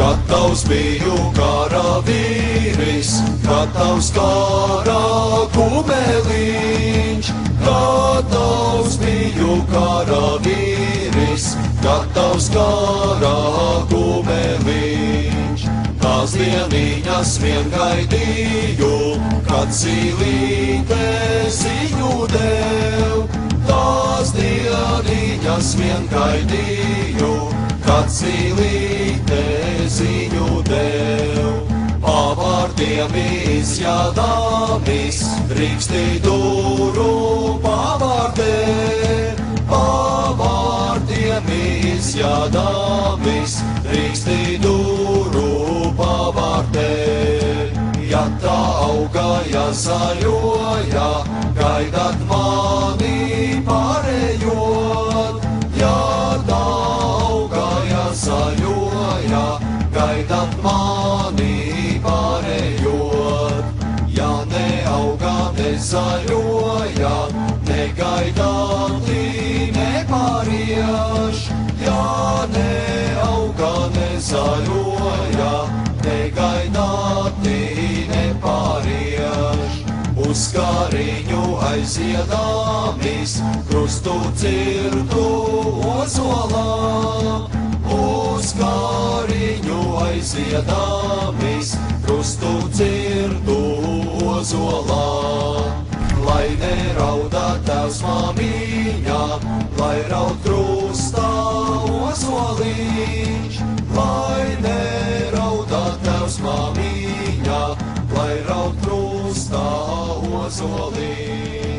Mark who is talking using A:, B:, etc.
A: Gatavs biju karavīris, gatavs kara kumeliņš. Gatavs biju karavīris, gatavs kara kumeliņš. Tās dieniņas vien gaidīju, kad zīlīte ziņu dev. Tās dieniņas vien gaidīju, kad zīlīte ziņu dev. Pavārdiem izjādāmis, Rīkstiduru pavārdē. Pavārdiem izjādāmis, Rīkstiduru pavārdē. Ja tā augaja zaļoja, gaidat mani pārējot. Ja tā augaja zaļoja, gaidat mani pārējot. Ja neauga, nezaļoja, negaidāti nepārieš. Ja neauga, nezaļoja, negaidāti nepārieš. Uz kāriņu aiziedāmis, krustu cirtu ozolā. Uz kāriņu aiziedāmis, krustu cirtu ozolā. Lai nerauda tavs māmiņa, lai raud krustā ozoliņš. Lai nerauda tavs māmiņa, lai raud krustā ozoliņš.